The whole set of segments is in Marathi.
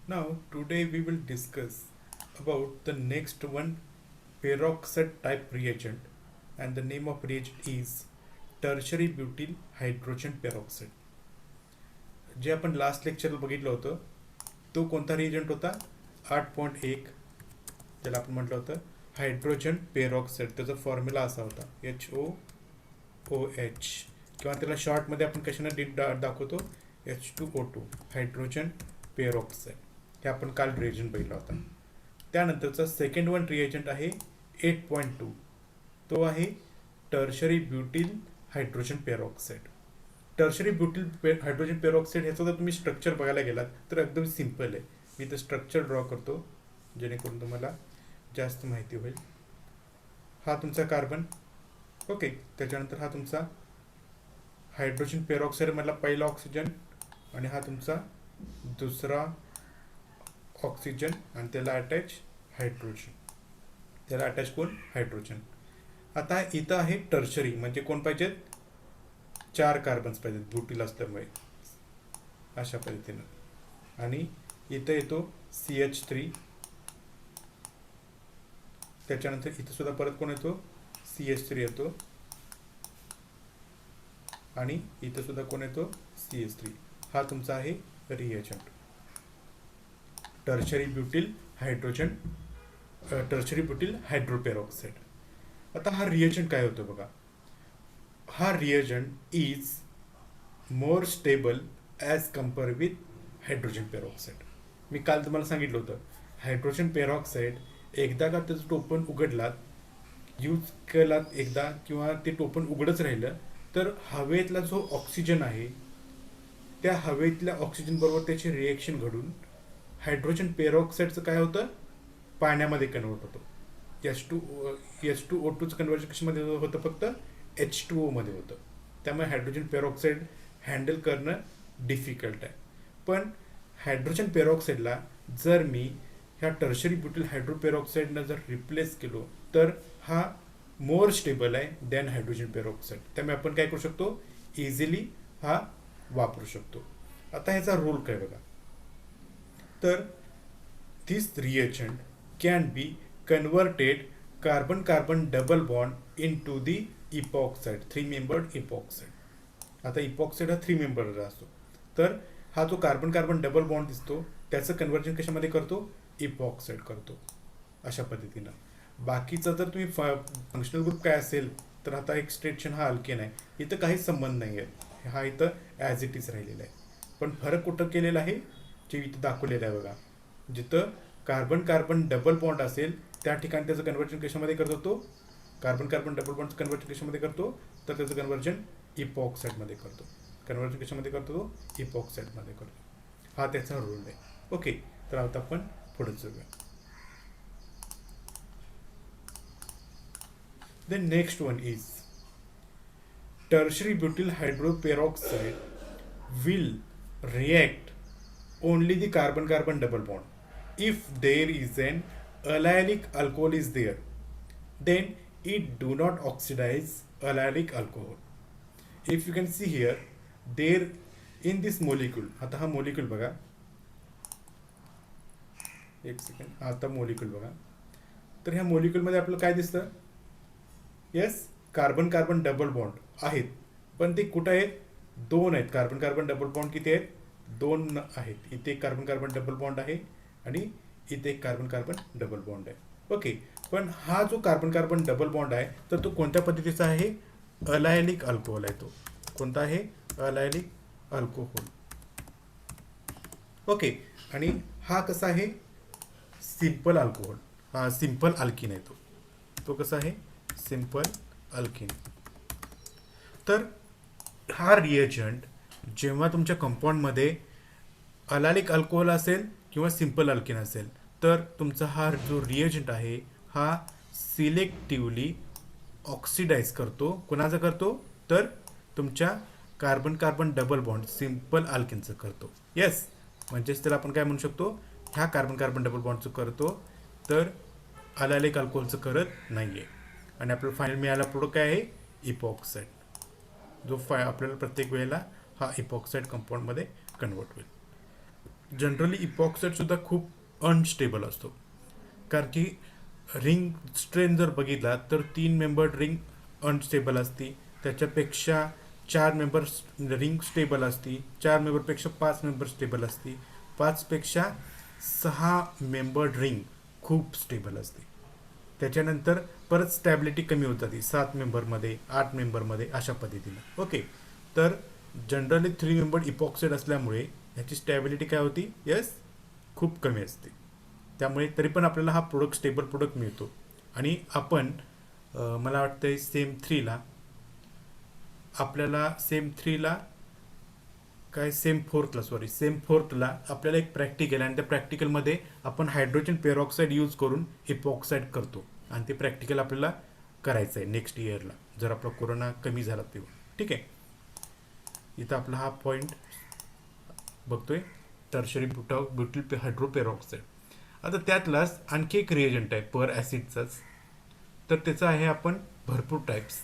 Now, today we will discuss about the next one peroxide type reagent, and the name of reagent is tertiary butyl hydrogen peroxide. जे आपण लास्ट लेक्चरला बघितलं होतं तो कोणता रिएजंट होता 8.1, त्याला आपण म्हटलं होतं हायड्रोजन पेरॉक्साईड. त्याचा फॉर्म्युला असा होता HOOH, किंवा त्याला शॉर्टमध्ये आपण कशाने दाखवतो H2O2, हायड्रोजन पेरॉक्साईड. हे आपण काल रिएजंट बघितला होता. त्यानंतरचा सेकंड वन रिएजंट आहे 8.2, तो आहे tertiary butyl hydrogen peroxide. Tertiary butyl hydrogen peroxide ह्याचं जर तुम्ही स्ट्रक्चर बघायला गेलात तर एकदम सिम्पल आहे. मी तर स्ट्रक्चर ड्रॉ करतो जेणेकरून तुम्हाला जास्त माहिती होईल. हा तुमचा कार्बन, ओके. त्याच्यानंतर हा तुमचा हायड्रोजन पेरॉक्साईड मधला पहिला ऑक्सिजन, आणि हा तुमचा दुसरा ऑक्सिजन, आणि त्याला अटॅच हायड्रोजन, त्याला अटॅच कोण हायड्रोजन. आता इथं आहे टर्शरी, म्हणजे कोण पाहिजेत 4 कार्बन्स पाहिजेत ब्युटिल असल्यामुळे अशा पद्धतीनं. आणि इथं येतो CH3, त्याच्यानंतर इथं सुद्धा परत कोण येतो CH3 येतो, आणि इथं सुद्धा कोण येतो CH3. हा तुमचा आहे reagent tertiary butyl hydrogen, tertiary butyl hydroperoxide. आता हा रिएजंट काय होतो बघा. हा reagent is more stable as compare with hydrogen peroxide. मी काल तुम्हाला सांगितलं होतं हायड्रोजन पेरॉक्साईड एकदा का त्याचं टोपण उघडलात, यूज केलात एकदा, किंवा ते टोपण उघडच राहिलं तर हवेतला जो ऑक्सिजन आहे त्या हवेतल्या ऑक्सिजन बरोबर त्याची रिएक्शन घडून हायड्रोजन पेरॉक्साईडचं काय होतं पाण्यामध्ये कन्वर्ट होतं. H2O2चं कन्वर्जन कशामध्ये होतं फक्त H2O मध्ये होतं. त्यामुळे हायड्रोजन पेरॉक्साईड हँडल करणं डिफिकल्ट आहे. पण हायड्रोजन पेरॉक्साईडला जर मी ह्या टर्शरी ब्युटिल हायड्रोपेरॉक्साईडनं जर रिप्लेस केलो तर हा मोर स्टेबल आहे दॅन हायड्रोजन पेरॉक्साईड. त्यामुळे आपण काय करू शकतो इझिली हा वापरू शकतो. आता ह्याचा रोल काय बघा. तर this reagent can be converted carbon carbon double bond into the epoxide, 3-membered epoxide. आता इपॉक्साईड हा 3-membered असतो, तर हा जो कार्बन कार्बन डबल बॉन्ड दिसतो त्याचं कन्वर्जन कशामध्ये करतो इपॉक्साईड करतो अशा पद्धतीनं. बाकीचा जर तुम्ही फंक्शनल ग्रुप काय असेल तर आता एक्सट्रेक्शन हा अल्केन आहे, इथं काहीच संबंध नाही आहे, हा इथं ॲज इट इज राहिलेला आहे. पण फरक कुठं केलेला आहे जे इथं दाखवलेलं आहे बघा. जिथं कार्बन कार्बन डबल बॉन्ड असेल त्या ठिकाणी त्याचं कन्वर्जन कशामध्ये करतो, तो कार्बन कार्बन डबल बॉन्डचं कन्वर्जन कशामध्ये करतो तर त्याचं कन्वर्जन इपॉक्साईडमध्ये करतो. कन्वर्जन कशामध्ये करतो तो इपॉक्साईडमध्ये करतो. हा त्याचा रोल आहे. ओके, तर आता आपण पुढे जाऊया. The next one is tertiary butyl hydroperoxide will react only the carbon carbon double bond. If there is an allylic alcohol is there, then it do not oxidize allylic alcohol. If you can see here, there in this molecule, आता हा molecule बघा, एक सेकंड, आता molecule बघा. तर ह्या molecule मध्ये आपल्याला काय दिसतं, yes carbon carbon double bond आहेत, पण ते कुठं आहेत, 2 आहेत. कार्बन कार्बन डबल बॉन्ड किती आहेत, 2 आहेत. इथे एक कार्बन कार्बन डबल बॉन्ड आहे आणि इथे एक कार्बन कार्बन डबल बॉन्ड आहे. ओके, पण हा जो कार्बन कार्बन डबल बॉन्ड आहे तर तो कोणत्या पद्धतीचा आहे, अलायलिक अल्कोहोल आहे. तो कोणता आहे, अलायलिक अल्कोहोल. ओके, आणि हा कसा आहे, सिंपल अल्कोहोल, हा सिंपल अल्किन आहे. तो कसा आहे, सिंपल अल्किन. तर हा रिएजंट जेव्हा तुमच्या कंपाऊंडमध्ये अलायलिक अल्कोहोल असेल किंवा सिंपल अल्किन असेल तर तुमचा हा जो रिएजंट आहे हा सिलेक्टिवली ऑक्सिडाइज करतो. कोणाचा करतो तर तुमच्या carbon carbon double bond simple अल्किनचं करतो. येस, म्हणजेच त्याला आपण काय म्हणू शकतो, ह्या कार्बन कार्बन डबल बॉन्डचं करतो तर अलायलिक अल्कोहोलचं करत नाही आहे. आणि आपल्याला फायनल मिळाला प्रोडक्ट काय आहे, इपॉक्साईड, जो आपल्याला प्रत्येक वेळेला हा इपॉक्साईड कंपाऊंडमध्ये कन्वर्ट होईल. जनरली इपॉक्साईडसुद्धा खूप अनस्टेबल असतो, कारण की रिंग स्ट्रेन जर बघितला तर 3 मेंबर रिंग अनस्टेबल असती, त्याच्यापेक्षा 4 मेंबर रिंग स्टेबल असती, 4 मेंबरपेक्षा 5 मेंबर स्टेबल असती, 5पेक्षा 6 मेंबर रिंग खूप स्टेबल असते. त्याच्यानंतर परत स्टॅबिलिटी कमी होत जाते 7 मेंबरमध्ये, 8 मेंबरमध्ये, अशा पद्धतीनं. ओके, तर जनरली 3 मेंबर इपॉक्साईड असल्यामुळे ह्याची स्टॅबिलिटी काय होती, यस, खूप कमी असते. त्यामुळे तरी पण आपल्याला हा प्रोडक्ट स्टेबल प्रोडक्ट मिळतो. आणि आपण मला वाटतं सेम थ्रीला काय सेम फोर्थला आपल्याला एक प्रॅक्टिकल, आणि त्या प्रॅक्टिकलमध्ये आपण हायड्रोजन पेरॉक्साईड यूज करून इपॉक्साईड करतो, आणि ते प्रॅक्टिकल आपल्याला करायचं आहे नेक्स्ट इयरला, जर आपला कोरोना कमी झाला तेव्हा. ठीक आहे, इथं आपला हा पॉईंट बघतोय, टर्शरी ब्युटिल हायड्रोपेरॉक्साईड. आता त्यातलाच आणखी एक रिएजंट आहे पर ॲसिडचाच, तर त्याचं आहे आपण भरपूर टाईप्स,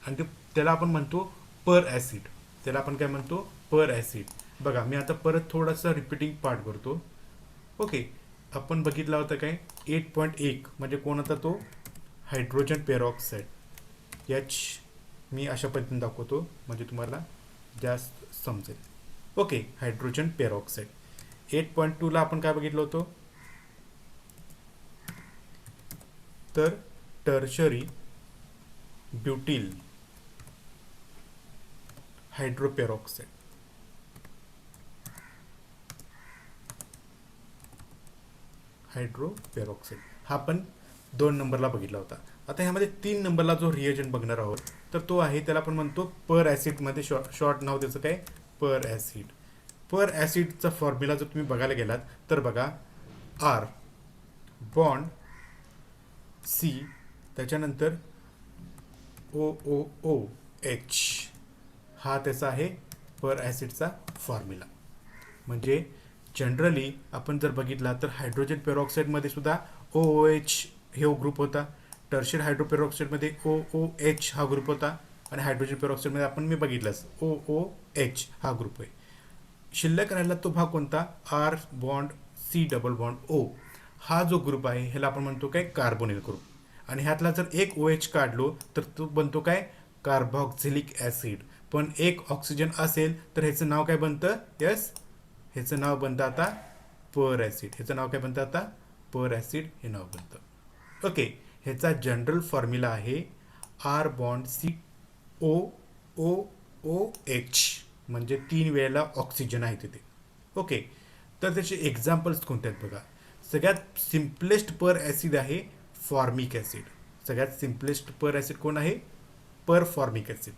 आणि त्याला आपण म्हणतो पर ॲसिड. त्याला आपण काय म्हणतो, पर ॲसिड. बघा, मी आता परत थोडासा रिपीटिंग पार्ट करतो. ओके, आपण बघितला होता काय 8.1 म्हणजे कोणता तो, हायड्रोजन पेरॉक्साईड. याच मी अशा पद्धतीने दाखवतो म्हणजे तुम्हाला जास्त समजेल. ओके, हायड्रोजन पेरॉक्साईड 8.2ला आपण काय बघितलं होतं, तर टर्शरी ब्युटिल हायड्रोपेरॉक्साईड. हा आपण 2 नंबरला बघितला होता. आता ह्यामध्ये 3 नंबरला जो रिएजंट बघणार आहोत, तर तो आहे, त्याला आपण म्हणतो पर ॲसिडमध्ये, शॉर्ट नाव त्याचं काय, पर ॲसिड. पर ॲसिडचा फॉर्म्युला जर तुम्ही बघायला गेलात तर बघा, आर बॉन्ड सी, त्याच्यानंतर OOOH, हा त्याचा आहे पर ॲसिडचा फॉर्म्युला. म्हणजे जनरली आपण जर बघितला तर हायड्रोजन पेरॉक्साईडमध्ये सुद्धा OOH हे ग्रुप होता, टर्शियर हायड्रोपेरॉक्साईडमध्ये OOH हा ग्रुप होता, आणि हायड्रोजन पेरॉक्साईडमध्ये आपण मी बघितलंच OOH हा ग्रुप आहे. शिल्लक राहिला तो भाग कोणता, R bond C double bond O, हा जो ग्रुप आहे ह्याला आपण म्हणतो काय, कार्बोनिल ग्रुप. आणि ह्यातला जर एक OH काढलो तर तो बनतो काय, कार्बॉक्झिलिक ॲसिड. पण एक ऑक्सिजन असेल तर ह्याचं नाव काय बनतं, यस, ह्याचं नाव बनतं आता पर ॲसिड. ह्याचं नाव काय बनतं आता, पर ॲसिड हे नाव बनतं. ओके, ह्याचा जनरल फॉर्म्युला आहे आर बॉन्ड सी OOOH, म्हणजे 3 वेळेला ऑक्सिजन आहे तिथे. ओके, तर त्याचे एक्झाम्पल्स कोणते आहेत बघा. सगळ्यात सिम्पलेस्ट पर ॲसिड आहे फॉर्मिक ॲसिड. सगळ्यात सिम्पलेस्ट पर ॲसिड कोण आहे, पर फॉर्मिक ॲसिड.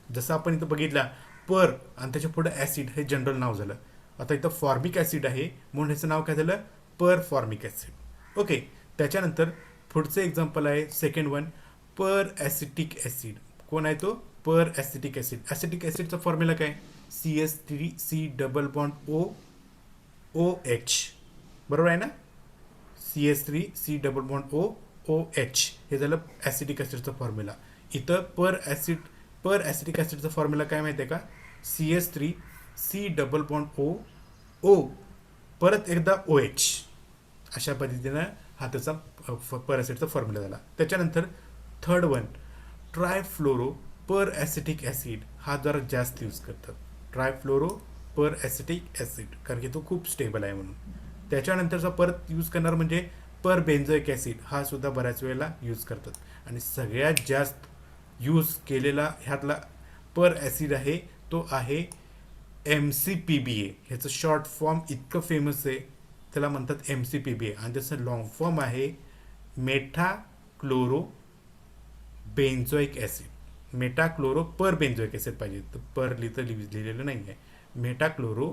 जसं आपण इथं बघितला पर आणि त्याच्या पुढे ॲसिड हे जनरल नाव झालं. आता इथं फॉर्मिक ॲसिड आहे म्हणून ह्याचं नाव काय झालं, पर फॉर्मिक ॲसिड. ओके, त्याच्यानंतर पुढचं एक्झाम्पल आहे सेकंड वन, पर ॲसिटिक ॲसिड. कोण आहे तो, पर ॲसिटिक ॲसिड. ॲसिटिक ॲसिडचा फॉर्म्युला काय, CH3C डबल बॉन्ड OOH, बरोबर आहे ना, CH3C डबल बॉन्ड OOH हे झालं ॲसिटिक ॲसिडचा फॉर्म्युला. इथं पर ॲसिटिक ॲसिडचा फॉर्म्युला काय माहिती आहे का, CH3C डबल बॉन्ड O परत एकदा OH, अशा पद्धतीनं हा त्याचा पर ॲसिडचा फॉर्म्युला झाला. त्याच्यानंतर third one, ट्रायफ्लोरो per acetic acid. हा जरा जास्त यूज करतात, ट्रायफ्लोरो पर ॲसिटिक ॲसिड, कारण की तो खूप स्टेबल आहे म्हणून. त्याच्यानंतरचा परत यूज करणार म्हणजे पर बेन्झोइक ॲसिड, हा सुद्धा बऱ्याच वेळेला यूज करतात. आणि सगळ्यात जास्त यूज केलेला ह्यातला पर ॲसिड आहे तो आहे MCPBA. ह्याचं शॉर्ट फॉर्म इतकं फेमस आहे, त्याला म्हणतात MCPBA, आणि त्याचं लॉंग फॉर्म आहे मेटाक्लोरो बेन्झोइक ॲसिड. मेटाक्लोरो पर बेन्झोइक ॲसिड पाहिजे तर पर लिहिलेलं नाही आहे, मेटाक्लोरो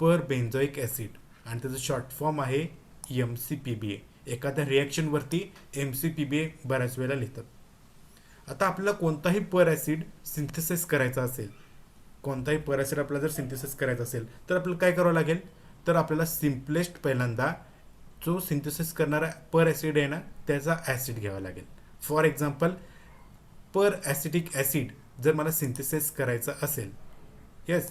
पर बेन्झोइक ॲसिड, आणि त्याचं शॉर्ट फॉर्म आहे MCPBA. एखाद्या रिॲक्शनवरती MCPBA बऱ्याच वेळेला लिहितात. आता आपल्याला कोणताही पर ॲसिड सिंथेसिस करायचा असेल, कोणताही पर ॲसिड आपल्याला जर सिंथेसिस करायचं असेल तर आपल्याला काय करावं लागेल, तर आपल्याला सिम्पलेस्ट पहिल्यांदा जो सिंथेसिस करणारा पर ॲसिड आहे ना त्याचा ॲसिड घ्यावा लागेल. For example, per acetic acid जर मला सिंथेसिस करायचा असेल, येस,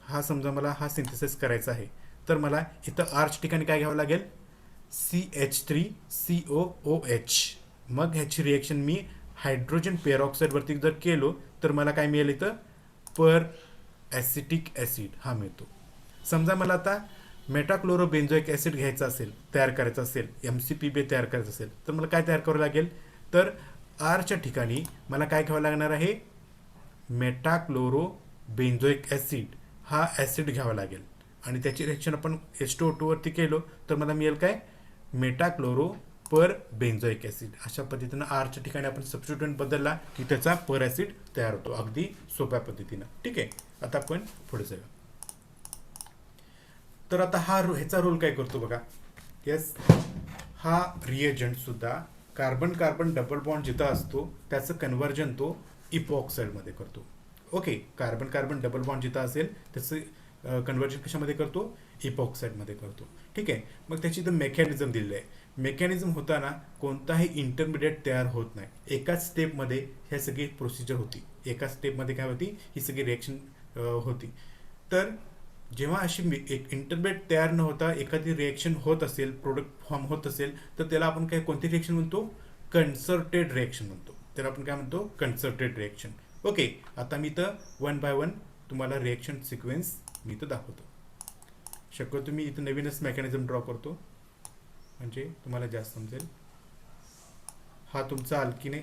हा समजा मला हा सिंथेसिस करायचा आहे, तर मला इथं आरच्या ठिकाणी काय घ्यावं लागेल, CH3COOH. मग ह्याची रिएक्शन मी हायड्रोजन पेरॉक्साईडवरती जर केलो तर मला काय मिळेल, इथं पर ॲसिटिक ॲसिड हा मिळतो. समजा मला आता मेटाक्लोरोबेन्झोइक ॲसिड घ्यायचा असेल, तयार करायचा असेल, MCPB तयार करायचं असेल, तर मला काय तयार करावं लागेल, तर आरच्या ठिकाणी मला काय घ्यावं लागणार आहे, मेटाक्लोरोबेन्झोइक ॲसिड हा ॲसिड घ्यावा लागेल. आणि त्याची रिएक्शन आपण H2O2 वरती केलो तर मला मिळेल काय, मेटाक्लोरो पर बेन्झोइक ॲसिड. अशा पद्धतीनं आरच्या ठिकाणी आपण सबस्टिट्यूएंट बदलला की त्याचा पर ॲसिड तयार होतो, अगदी सोप्या पद्धतीनं. ठीक आहे, आता आपण पुढे जाऊया. तर आता ह्याचा रोल काय करतो बघा. येस, हा रिएजंट सुद्धा कार्बन कार्बन डबल बॉन्ड जिथं असतो त्याचं कन्व्हर्जन तो इपॉक्साईडमध्ये करतो. Okay, carbon carbon double bond जिथं असेल त्याचं कन्व्हर्जन कशामध्ये करतो, इपॉक्साईडमध्ये करतो. ठीक आहे, मग त्याची इथं मेकॅनिझम दिलेलं आहे. मेकॅनिझम होताना कोणताही इंटरमिडिएट तयार होत नाही. एकाच स्टेपमध्ये ह्या सगळी प्रोसिजर होती, एकाच स्टेपमध्ये काय होती, ही सगळी रिॲक्शन होती. तर जेव्हा अशी एक इंटरमिडिएट तयार न होता एखादी रिएक्शन होत असेल, प्रोडक्ट फॉर्म होत असेल, तर त्याला आपण काय, कोणती रिएक्शन म्हणतो, कन्सर्टेड रिएक्शन म्हणतो. त्याला आपण काय म्हणतो, कन्सर्टेड रिएक्शन. ओके, आता मी इथं 1 बाय 1 तुम्हाला रिएक्शन सिक्वेन्स मी इथं दाखवतो. शक्यतो मी इथं नवीनच मेकॅनिझम ड्रॉ करतो म्हणजे तुम्हाला जास्त समजेल. हा तुमचा अल्किन आहे,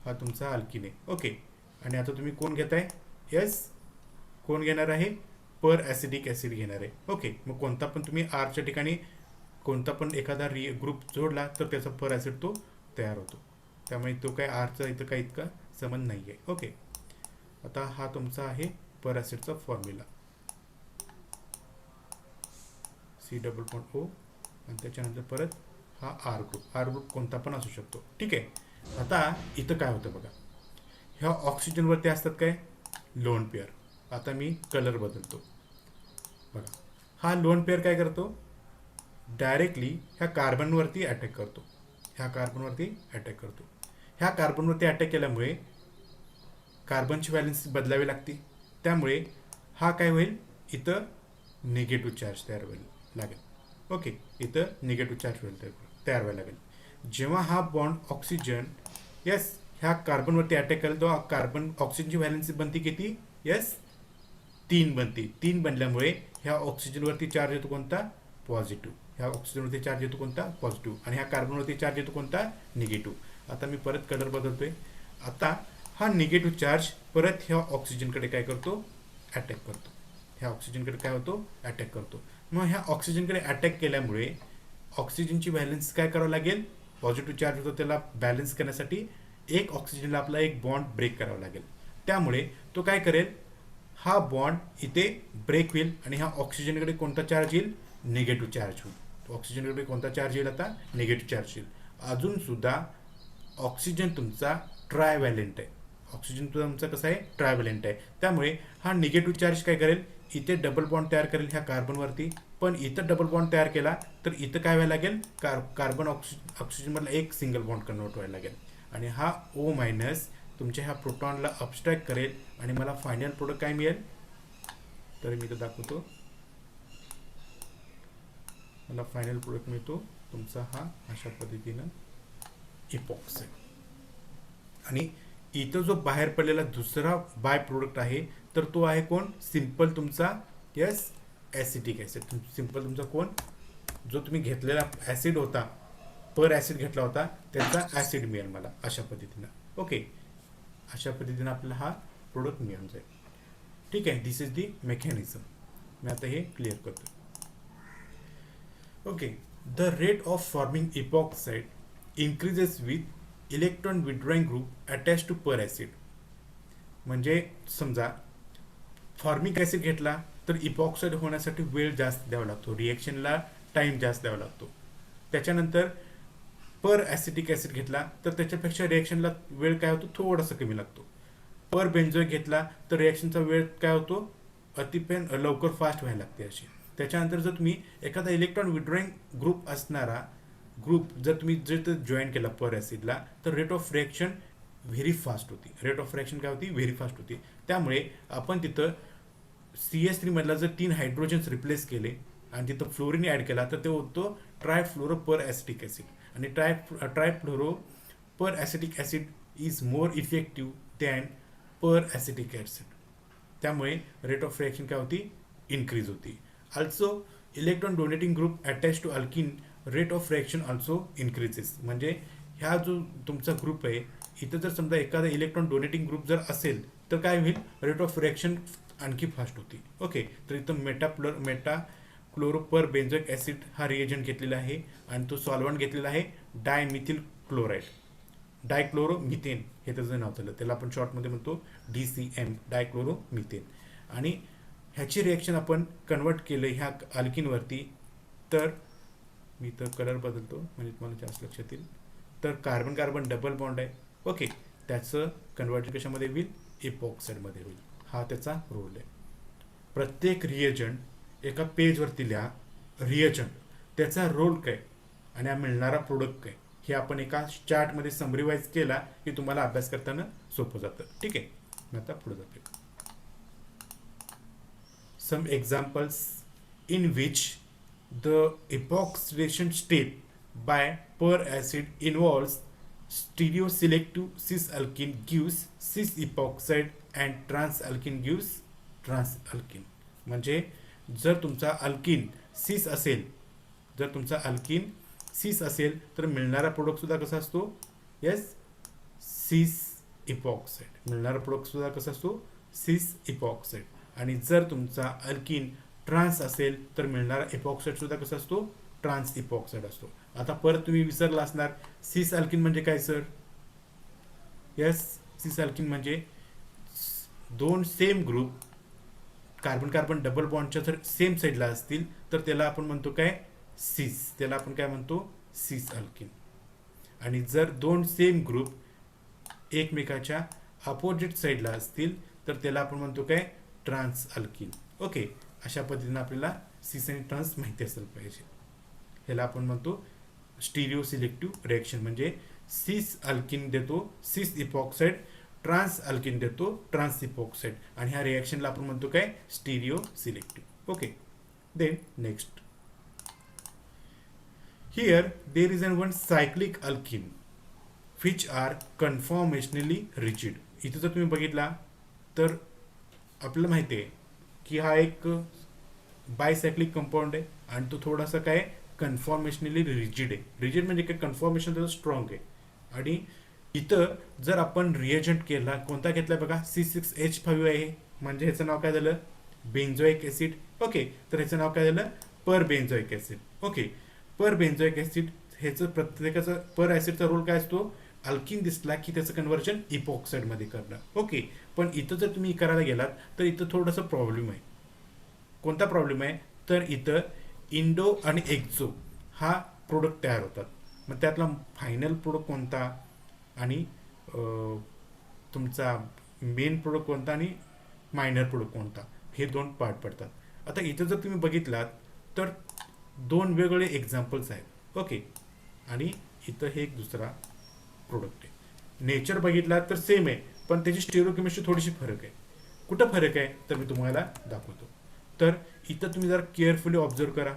हा तुमचा अल्किन आहे. ओके, आणि आता तुम्ही कोण घेताय, यस, कोण घेणार आहे, पर ॲसिडिक ॲसिड घेणार आहे. ओके, मग कोणता पण तुम्ही आरच्या ठिकाणी कोणता पण एखादा ग्रुप जोडला तर त्याचा पर ॲसिड तो तयार होतो. त्यामुळे तो काय आरचा इथं काही इतका संबंध नाही आहे. ओके, आता हा तुमचा आहे पर ॲसिडचा फॉर्म्युला, C+O आणि त्याच्यानंतर परत हा आर ग्रुप कोणता पण असू शकतो. ठीक आहे, आता इथं काय होतं बघा, ह्या ऑक्सिजनवरती असतात काय, लोन पेअर. आता मी कलर बदलतो बघा. हा लोन पेअर काय करतो, डायरेक्टली ह्या कार्बनवरती अटॅक करतो, ह्या कार्बनवरती अटॅक करतो. ह्या कार्बनवरती अटॅक केल्यामुळे कार्बनची व्हॅलेन्सी बदलावी लागते. त्यामुळे हा काय होईल, इथं निगेटिव्ह चार्ज तयार होईल लागेल. ओके, इथं निगेटिव्ह चार्ज तयार व्हायला लागेल. जेव्हा हा बॉन्ड ऑक्सिजन यस ह्या कार्बनवरती अटॅक करेल तेव्हा कार्बन ऑक्सिजनची व्हॅलेन्सी बनते किती, यस 3 बनते. 3 बनल्यामुळे ह्या ऑक्सिजनवरती चार्ज येतो कोणता, पॉझिटिव्ह. ह्या ऑक्सिजनवरती चार्ज येतो कोणता, पॉझिटिव्ह. आणि ह्या कार्बनवरती चार्ज येतो कोणता, निगेटिव्ह. आता मी परत कलर बदलतोय. आता हा निगेटिव्ह चार्ज परत ह्या ऑक्सिजनकडे काय करतो, अटॅक करतो. ह्या ऑक्सिजनकडे काय होतो, अटॅक करतो. मग ह्या ऑक्सिजनकडे अटॅक केल्यामुळे ऑक्सिजनची व्हॅलेन्स काय करावं लागेल, पॉझिटिव्ह चार्ज होतो त्याला बॅलन्स करण्यासाठी एक ऑक्सिजनला आपला एक बॉन्ड ब्रेक करावा लागेल. त्यामुळे तो काय करेल, हा बॉन्ड इथे ब्रेक होईल आणि ह्या ऑक्सिजनकडे कोणता चार्ज येईल, निगेटिव्ह चार्ज होईल. ऑक्सिजनकडे कोणता चार्ज येईल, आता निगेटिव्ह चार्ज येईल. अजून सुद्धा ऑक्सिजन तुमचा ट्रायव्हॅलेंट आहे, ऑक्सिजन तुमचा कसा आहे, ट्रायव्हॅलेंट आहे. त्यामुळे हा निगेटिव्ह चार्ज काय करेल, इथे डबल बॉन्ड तयार करेल ह्या कार्बनवरती. पण इथं डबल बॉन्ड तयार केला तर इथं काय व्हायला लागेल, कार्बन ऑक्सिजनमधला एक सिंगल बॉन्ड कन्वर्ट व्हायला लागेल. आणि हा O मायनस तुमच्या ह्या प्रोटॉनला अबस्ट्रॅक्ट करेल आणि मला फायनल प्रोडक्ट काय मिळेल, तर मी इथं दाखवतो. मला फायनल प्रोडक्ट मिळतो तुमचा हा अशा पद्धतीनं इपॉक्साईड. आणि इथं जो बाहेर पडलेला दुसरा बाय प्रोडक्ट आहे तर तो आहे कोण, सिंपल तुमचा यस ॲसिटिक ॲसिड. सिंपल तुमचा कोण, जो तुम्ही घेतलेला ॲसिड होता, पर ॲसिड घेतला होता त्याचा ॲसिड मिळेल मला अशा पद्धतीनं. ओके, अशा पद्धतीनं आपल्याला हा प्रोडक्ट मिळून जाईल. ठीक आहे, दिस इज दी मेकॅनिझम. मी आता हे क्लिअर करतो. Okay, the rate of forming epoxide increases with electron withdrawing group attached to per acid. म्हणजे समजा फॉर्मिक ॲसिड घेतला तर इपॉक्साईड होण्यासाठी वेळ जास्त द्यावा लागतो, रिएक्शनला टाइम जास्त द्यावा लागतो. त्याच्यानंतर पर ॲसिटिक ॲसिड घेतला तर त्याच्यापेक्षा रिएक्शनला वेळ काय होतो, थोडासा कमी लागतो. पर बेन्झोइक घेतला तर रिएक्शनचा वेळ काय होतो, अतिपेन लवकर फास्ट व्हायला लागते अशी. त्याच्यानंतर जर तुम्ही एखादा इलेक्ट्रॉन विड्रॉइंग ग्रुप असणारा ग्रुप जर तुम्ही जॉईन केला पर ॲसिडला तर rate of reaction very fast होती. रेट ऑफ रिएक्शन काय होती, व्हेरी फास्ट होती. त्यामुळे आपण तिथं CH3 मधला जर 3 हायड्रोजन्स रिप्लेस केले आणि तिथं फ्लोरीन ॲड केला तर ते होतो ट्रायफ्लोरो पर ॲसिटिक ॲसिड. आणि trifluoro per acetic acid is more effective than per acetic acid. त्यामुळे रेट ऑफ रिॲक्शन काय होती, इन्क्रीज होती. Also electron donating group attach to alkene rate of reaction also increases. म्हणजे ह्या जो तुमचा ग्रुप आहे इथं जर समजा एखादा इलेक्ट्रॉन डोनेटिंग ग्रुप जर असेल तर काय होईल, रेट ऑफ रिॲक्शन आणखी फास्ट होती. ओके, तर इथं मेटा क्लोरोपर बेन्झोइक ॲसिड हा रिएजंट घेतलेला आहे आणि तो सॉल्वंट घेतलेला आहे डायमिथिल क्लोराईड, डायक्लोरोमिथेन हे त्याचं नाव झालं, त्याला आपण शॉर्टमध्ये म्हणतो DCM, डायक्लोरोमिथेन. आणि ह्याची रिॲक्शन आपण कन्वर्ट केलं ह्या अल्किनवरती, तर मी तर कलर बदलतो म्हणजे तुम्हाला जास्त लक्षात येईल. तर कार्बन कार्बन डबल बॉन्ड आहे. ओके, त्याचं कन्वर्जन कशामध्ये होईल, इपॉक्साईडमध्ये होईल. हा त्याचा रोल आहे. प्रत्येक रिएजंट एका पेजवरती लिहा, रिएजंट त्याचा रोल काय आणि मिळणारा प्रोडक्ट काय, हे आपण एका चार्टमध्ये समरीवाईज केला की तुम्हाला अभ्यास करताना सोपं जातं. ठीक आहे, मी आता पुढे जाते. Some examples in which the epoxidation step by per acid involves stereoselective cis alkene gives cis epoxide and trans alkene gives trans alkene. म्हणजे जर तुमचा अल्किन सिस असेल, जर तुमचा अल्किन सिस असेल तर मिळणारा प्रोडक्ट सुद्धा कसा असतो, यस, सिस इपॉक्साइड. मिळणारा प्रोडक्ट सुद्धा कसा असतो, सिस इपॉक्साइड. आणि जर तुमचा अल्किन ट्रान्स असेल तर मिळणारा इपॉक्साइड सुद्धा कसा असतो, ट्रान्स इपॉक्साइड असतो. आता परत तुम्ही विसरला असणार, सिस अल्किन म्हणजे काय सर, यस, सिस अल्किन म्हणजे दोन same group carbon carbon double बॉन्डच्या जर सेम साईडला असतील तर त्याला आपण म्हणतो काय, सिस, त्याला आपण काय म्हणतो, सिस अल्किन. आणि जर दोन सेम ग्रुप एकमेकाच्या अपोजिट साईडला असतील तर त्याला आपण म्हणतो काय, ट्रान्स अल्किन. ओके, अशा पद्धतीने आपल्याला सिस आणि ट्रान्स माहिती असेल पाहिजे. ह्याला आपण म्हणतो स्टिरिओ सिलेक्टिव्ह रिएक्शन. म्हणजे सिस अल्किन देतो सिस इपॉक्साइड, ट्रान्स अल्किन देतो ट्रान्स इपॉक्साइड, आणि ह्या रिएक्शनला आपण म्हणतो काय, stereo selective. Okay, then next, here there is an one cyclic alkene which are conformationally rigid. इथं जर तुम्ही बघितला तर आपल्याला माहिती आहे की हा एक बायसायक्लिक कंपाऊंड आहे आणि तो थोडासा काय कन्फॉर्मेशनली रिजिड आहे. रिजिड म्हणजे काय, कन्फॉर्मेशन त्याचं स्ट्रॉंग आहे. आणि इथं जर आपण रिएजंट केला, कोणता घेतला बघा, C6H5 आहे, म्हणजे ह्याचं नाव काय झालं, बेन्झोइक ॲसिड. ओके, तर ह्याचं नाव काय झालं, पर बेन्झोइक ॲसिड. ओके, पर बेन्झोइक ॲसिड ह्याचं प्रत्येकाचं पर ॲसिडचा रोल काय असतो, अल्किन दिसला की त्याचं कन्व्हर्जन इपॉक्साइडमध्ये करणं. ओके, पण इथं जर तुम्ही करायला गेलात तर इथं थोडासा प्रॉब्लेम आहे. कोणता प्रॉब्लेम आहे, तर इथं इंडो आणि एक्झो हा प्रोडक्ट तयार होतात. मग त्यातला फायनल प्रोडक्ट कोणता आणि तुमचा मेन प्रोडक्ट कोणता आणि मायनर प्रोडक्ट कोणता, हे दोन पार्ट पडतात. आता इथं जर तुम्ही बघितलात तर दोन वेगवेगळे एक्झाम्पल्स आहेत. ओके, आणि इथं हे एक दुसरा प्रोडक्ट आहे. नेचर बघितला तर सेम आहे, पण त्याची स्टेरिओकेमिस्ट्री थोडीशी फरक आहे. कुठं फरक आहे तर मी तुम्हाला दाखवतो. तर इथं तुम्ही जरा केअरफुली ऑब्झर्व करा.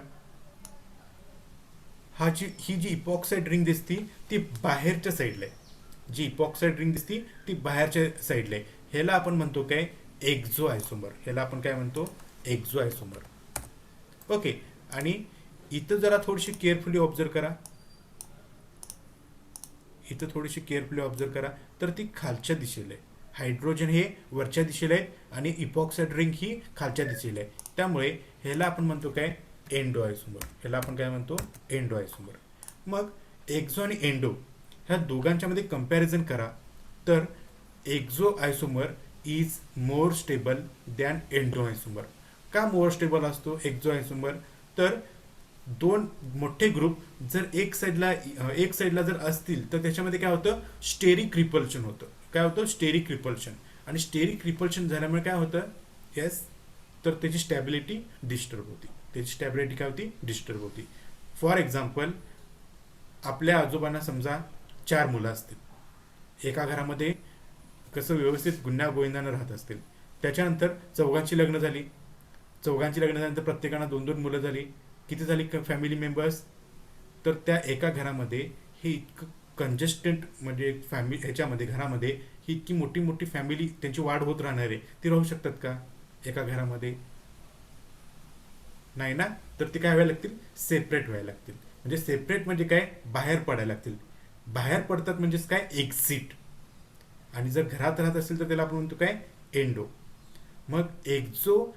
ही जी इपॉक्साइड रिंग दिसती ती बाहेरच्या साईडला आहे. जी इपॉक्साइड रिंग दिसती ती बाहेरच्या साईडला आहे. ह्याला आपण म्हणतो काय, एक्झो आयसोमर. ह्याला आपण काय म्हणतो, एक्झो आयसोमर. ओके, आणि इथं जरा थोडीशी केअरफुली ऑब्झर्व करा. इथं थोडीशी केअरफुली ऑब्झर्व करा तर ती खालच्या दिशेला आहे. हायड्रोजन हे वरच्या दिशेला आहे आणि इपॉक्साइड रिंग ही खालच्या दिशेला आहे. त्यामुळे ह्याला आपण म्हणतो काय, एंडो आयसोमर. ह्याला आपण काय म्हणतो, एंडो आयसोमर. मग एक्झो आणि एंडो ह्या दोघांच्या मध्ये कंपॅरिझन करा तर exo isomer is more stable than endo isomer. का मोर स्टेबल असतो एक्झो आयसोमर, तर दोन मोठे ग्रुप जर एक साईडला जर असतील तर त्याच्यामध्ये काय होतं, स्टेरिक रिपल्शन होतं. काय होतं, स्टेरिक रिपल्शन. आणि स्टेरिक रिपल्शन झाल्यामुळे काय होतं, यस, तर त्याची स्टॅबिलिटी डिस्टर्ब होती. त्याची स्टॅबिलिटी काय होती, डिस्टर्ब होती. फॉर एक्झाम्पल, आपल्या आजोबांना समजा 4 मुलं असतील. एका घरामध्ये कसं व्यवस्थित गुन्ह्या गोविंदानं राहत असतील. त्याच्यानंतर चौघांची लग्न झाली, चौघांची लग्न झाल्यानंतर प्रत्येकाला 2-2 मुलं झाली. किती झाली फॅमिली मेंबर्स? तर त्या एका घरामध्ये हे इतकं कंजेस्टेंट म्हणजे फॅमिली ह्याच्यामध्ये घरामध्ये ही इतकी मोठी मोठी फॅमिली त्यांची वाढ होत राहणार आहे, ती राहू शकतात का एका घरामध्ये? नाही ना. तर ते काय व्हायला लागतील? सेपरेट व्हायला लागतील. म्हणजे सेपरेट म्हणजे काय? बाहेर पडायला लागतील. बाहेर पडतात म्हणजेच काय? एक्झिट. आणि जर घरात राहत असेल तर त्याला आपण म्हणतो काय? एंडो. मग एक जो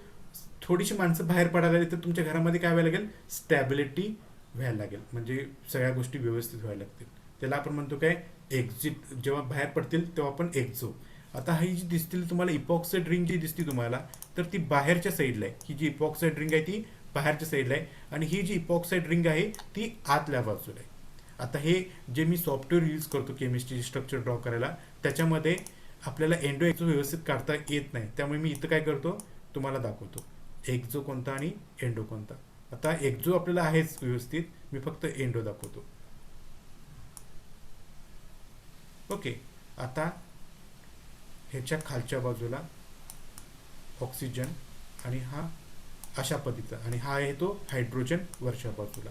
थोडीशी माणसं बाहेर पडायला लागली तर तुमच्या घरामध्ये काय व्हायला लागेल? स्टॅबिलिटी व्हायला लागेल, म्हणजे सगळ्या गोष्टी व्यवस्थित व्हायला लागतील. त्याला आपण म्हणतो काय? एक्झिट. जेव्हा बाहेर पडतील तेव्हा आपण एक्झो. आता ही जी दिसतील तुम्हाला इपॉक्साईड रिंग जी दिसते तुम्हाला, तर ती बाहेरच्या साईडला आहे. ही जी इपॉक्साईड रिंग आहे ती बाहेरच्या साईडला आहे, आणि ही जी इपॉक्साईड रिंग आहे ती आतल्या बाजूला आहे. आता हे जे मी सॉफ्टवेअर यूज करतो केमिस्ट्री स्ट्रक्चर ड्रॉ करायला, त्याच्यामध्ये आपल्याला एंडो एक्झो व्यवस्थित काढता येत नाही, त्यामुळे मी इथं काय करतो तुम्हाला दाखवतो एक्झो कोणता आणि एंडो कोणता. आता एक्झो आपल्याला आहेच व्यवस्थित, मी फक्त एंडो दाखवतो. ओके. आता ह्याच्या खालच्या बाजूला ऑक्सिजन, आणि हा अशा पद्धतीचा, आणि हा आहे तो हायड्रोजन वरच्या बाजूला.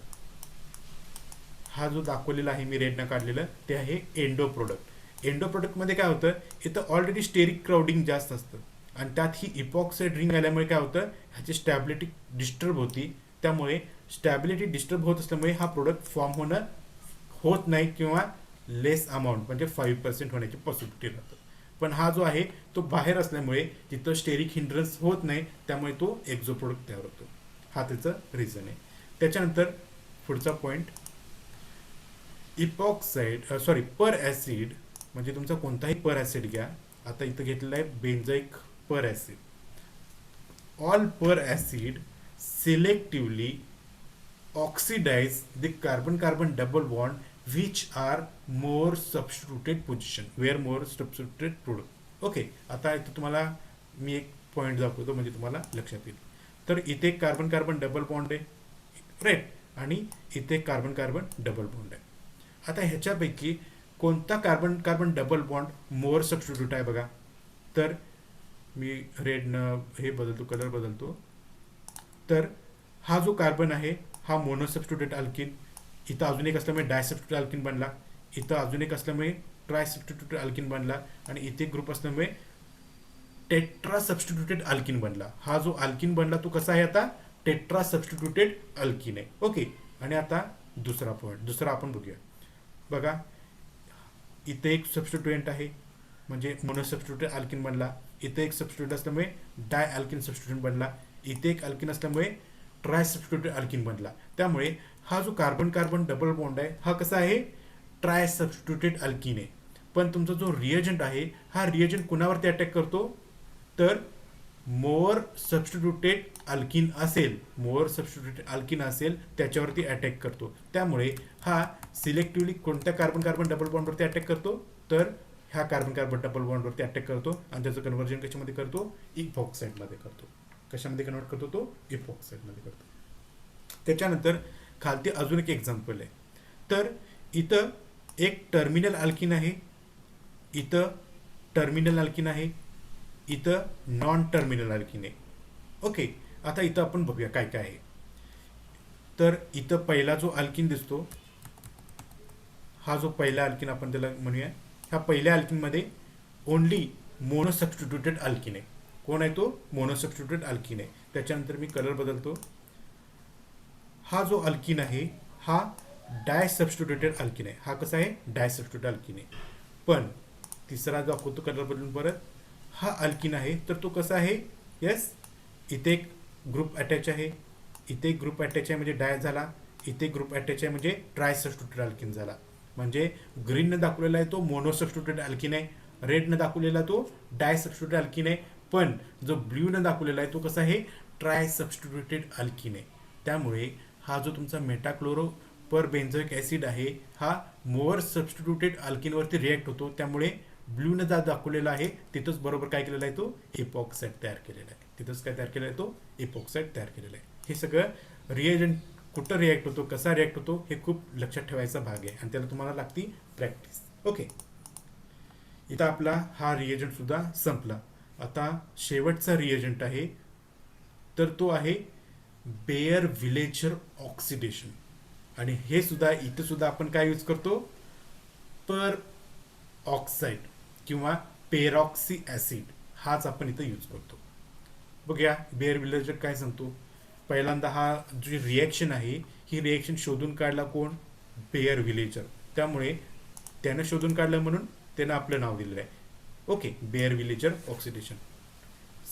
हा जो दाखवलेला आहे मी रेडनं काढलेलं ते आहे एंडो प्रोडक्ट. एंडो प्रोडक्टमध्ये काय होतं? इथं ऑलरेडी स्टेरिक क्राउडिंग जास्त असतं, आणि त्यात ही इपॉक्साईड रिंग आल्यामुळे काय होतं? ह्याची स्टॅबिलिटी डिस्टर्ब होती. त्यामुळे स्टॅबिलिटी डिस्टर्ब होत असल्यामुळे हा प्रोडक्ट फॉर्म होणं होत नाही, किंवा लेस अमाऊंट म्हणजे 5% होण्याची पॉसिबिलिटी राहतं. पण हा जो आहे तो बाहेर असल्यामुळे तिथं स्टेरिक हिंड्रन्स होत नाही, त्यामुळे तो एक्झो प्रोडक्ट तयार होतो. हा त्याचं रिझन आहे. त्याच्यानंतर पुढचा पॉईंट, इपॉक्साईड पर ॲसिड, म्हणजे तुमचा कोणताही पर ॲसिड घ्या. आता इथं घेतलेला आहे benzoic per acid. All per acid selectively oxidize the carbon-carbon double bond which are more substituted position, where more substituted product. Okay. आता इथं तुम्हाला मी एक पॉईंट दाखवतो म्हणजे तुम्हाला लक्षात येईल. तर इथे एक कार्बन कार्बन डबल बॉन्ड आहे, राईट, आणि इथे कार्बन कार्बन डबल बॉन्ड आहे. आता ह्याच्यापैकी कोणता कार्बन कार्बन डबल बॉन्ड मोर सबस्टिट्यूट आहे बघा. तर मी रेडनं हे बदलतो, कलर बदलतो. तर हा जो कार्बन आहे हा मोनो सबस्टिट्यूटेड अल्किन, इथं अजून एक असल्यामुळे डाय सबस्टिट्यूटेड अल्किन बनला, इथं अजून एक असल्यामुळे ट्राय सबस्टिट्यूटेड अल्किन बनला, आणि इथे ग्रुप असल्यामुळे टेट्रा सबस्टिट्यूटेड अल्किन बनला. हा जो अल्किन बनला तो कसा आहे? आता टेट्रा सबस्टिट्यूटेड अल्किन आहे. ओके. आणि आता दुसरा पॉईंट, दुसरा आपण बघूया. बघा, इथे एक सबस्टिट्युएंट आहे म्हणजे मोनो सबस्टिट्यूटेड अल्किन बनला, इथे एक सबस्टिट्यूट असल्यामुळे डाय अल्किन सबस्टिट्यूट बनला, इथे एक अल्किन असल्यामुळे ट्राय सबस्टिट्यूटेड अल्किन बनला. त्यामुळे हा जो कार्बन कार्बन डबल बॉन्ड आहे हा कसा आहे? ट्राय सबस्टिट्यूटेड अल्किन आहे. पण तुमचा जो रिएजंट आहे हा रिएजंट कुणावरती अटॅक करतो? तर मोर सबस्टिट्यूटेड अल्किन असेल, मोर सबस्टिट्यूटेड अल्किन असेल त्याच्यावरती अटॅक करतो. त्यामुळे हा सिलेक्टिव्हली कोणत्या कार्बन कार्बन डबल बॉन्डवरती अटॅक करतो? तर ह्या कार्बन कार्बन डबल बॉन्डवरती अटॅक करतो, आणि त्याचं कन्व्हर्जन कशामध्ये करतो? इपॉक्साईडमध्ये करतो. कशामध्ये कन्वर्ट करतो? तो इपॉक्साईडमध्ये करतो. त्याच्यानंतर खालती अजून एक एक्झाम्पल आहे. तर इथं एक टर्मिनल अल्किन आहे, इथं टर्मिनल अल्किन आहे, इथं नॉन टर्मिनल अल्किन आहे. ओके. आता इथं आपण बघूया काय काय आहे. तर इथं पहिला जो अल्किन दिसतो, हा जो पहिला अल्किन आपण त्याला म्हणूया, ह्या पहिल्या अल्किनमध्ये ओनली मोनो सबस्टिट्यूटेड अल्किन आहे. कोण आहे तो? मोनो सबस्टिट्यूटेड अल्किन आहे. त्याच्यानंतर मी कलर बदलतो. हा जो अल्किन आहे हा डाय सबस्टिट्यूटेड अल्किन आहे. हा कसा आहे? डाय सबस्टिट्यूटेड अल्किन आहे. पण तिसरा दाखवतो कलर बदलून परत, हा अल्किन आहे तर तो कसा आहे? यस, इथे एक ग्रुप अटॅच आहे, इथे एक ग्रुप अटॅच आहे म्हणजे डाय झाला, इथे ग्रुप अटॅच आहे म्हणजे ट्राय सबस्टिट्यूटेड अल्किन झाला. म्हणजे ग्रीननं दाखवलेला आहे तो मोनो सबस्टिट्यूटेड अल्किन आहे, रेडनं दाखवलेला तो डाय सबस्टिट्यूटेड अल्किन आहे, पण जो ब्ल्यूनं दाखवलेला आहे तो कसा आहे? ट्राय सबस्टिट्यूटेड अल्किन आहे. त्यामुळे हा जो तुमचा मेटाक्लोरो पर बेंझोइक ॲसिड आहे हा मोअर सबस्टिट्यूटेड अल्किनवरती रिॲक्ट होतो. त्यामुळे ब्ल्यूनं दाखवलेला आहे तिथंच बरोबर काय केलेला आहे? तो इपॉक्साईड तयार केलेला आहे. तिथंच काय तयार केलं आहे? तो इपॉक्साईड तयार केलेला आहे. हे सगळं रिएजंट कुठं रिॲक्ट होतो, कसा रिॲक्ट होतो हे खूप लक्षात ठेवायचा भाग आहे, आणि त्याला तुम्हाला लागती प्रॅक्टिस. ओके. इथं आपला हा रिएजंट सुद्धा संपला. आता शेवटचा रिएजंट आहे तर तो आहे बेअर विलेजर ऑक्सिडेशन. आणि हे सुद्धा इथे सुद्धा आपण काय यूज करतो, पर ऑक्साईड किंवा पेरॉक्सी ॲसिड हाच आपण इथं यूज करतो. बघूया बेअर विलेजर काय सांगतो. पहिल्यांदा हा जी रिॲक्शन आहे ही रिॲक्शन शोधून काढला कोण, बेअर विलेजर. त्यामुळे त्यानं शोधून काढलं म्हणून त्यानं आपलं नाव दिलेलं आहे. Okay, Baeyer Villiger oxidation.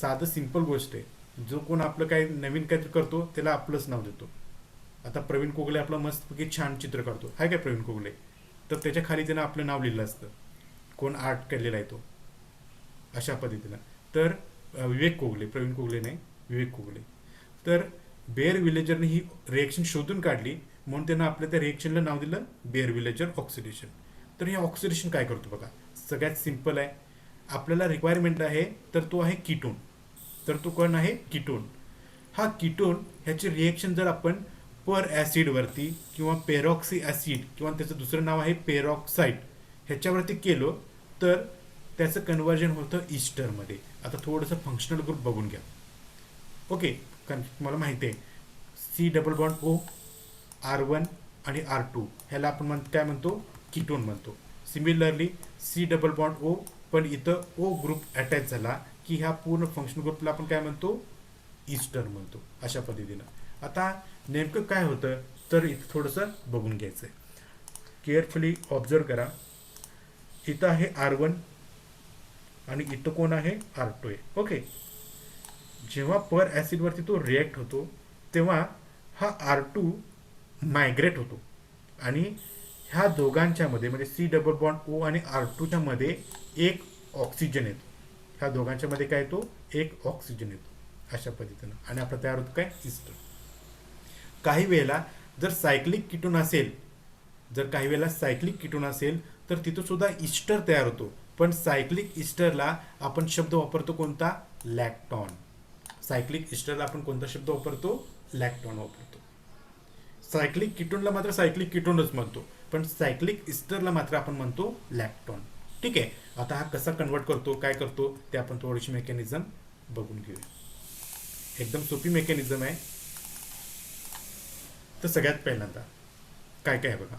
साधं सिंपल गोष्ट आहे. जो कोण आपलं काय नवीन काहीतरी करतो त्याला आपलंच नाव देतो. आता प्रवीण कोगले आपलं मस्तपैकी छान चित्र काढतो, हाय काय प्रवीण कोगले, तर त्याच्या खाली त्यानं आपलं नाव लिहिलं असतं, कोण आर्ट केलेला आहे तो, अशा पद्धतीनं. तर विवेक कोगले, प्रवीण कोगले नाही, विवेक कोगले. तर बेअर विलेजरने ही रिएक्शन शोधून काढली म्हणून त्यानं आपल्या त्या रिएक्शनला नाव दिलं बेअर विलेजर ऑक्सिडेशन. तर हे ऑक्सिडेशन काय करतो बघा, सगळ्यात सिंपल आहे. आपल्याला रिक्वायरमेंट आहे तर तो आहे कीटोन. तर तो कोण आहे, कीटोन. हा कीटोन ह्याची रिएक्शन जर आपण पर ॲसिडवरती किंवा पेरॉक्सी ॲसिड किंवा त्याचं दुसरं नाव आहे पेरॉक्साईड ह्याच्यावरती केलं तर त्याचं कन्वर्जन होतं ईस्टरमध्ये. आता थोडंसं फंक्शनल ग्रुप बघून घ्या. ओके, कारण तुम्हाला माहिती आहे C++ R1 आणि R2 ह्याला आपण काय म्हणतो, कीटोन म्हणतो. सिमिलरली C++ पण इथं O ग्रुप अटॅच झाला की ह्या पूर्ण फंक्शनल ग्रुपला आपण काय म्हणतो, ईस्टर म्हणतो. अशा पद्धतीनं आता नेमकं काय होतं तर इथं थोडंसं बघून घ्यायचं आहे. केअरफुली ऑब्झर्व करा. इथं आहे R1 आणि इथं कोण आहे, R2 आहे. ओके, जेव्हा पर ॲसिडवरती तो रिॲक्ट होतो तेव्हा हा R2 मायग्रेट होतो आणि ह्या दोघांच्या मध्ये म्हणजे C++ आणि R2च्या मध्ये एक ऑक्सिजन येतो. ह्या दोघांच्या मध्ये काय येतो, एक ऑक्सिजन येतो. अशा पद्धतीनं आणि आपलं तयार होतं काय, ईस्टर. काही वेळेला जर सायक्लिक कीटोन असेल, तर तिथं सुद्धा ईस्टर तयार होतो. पण सायक्लिक ईस्टरला आपण शब्द वापरतो कोणता, लॅक्टॉन. सायक्लिक ईस्टरला आपण कोणता शब्द वापरतो, लॅक्टॉन वापरतो. सायक्लिक कीटोनला मात्र सायक्लिक कीटोनच म्हणतो, पण सायक्लिक ईस्टरला मात्र आपण म्हणतो लॅक्टॉन. ठीक आहे. आता हा कसा कन्वर्ट करतो, काय करतो ते आपण थोडीशी मेकॅनिझम बघून घेऊया. एकदम सोपी मेकॅनिझम आहे. तर सगळ्यात पहिल्यांदा काय काय बघा,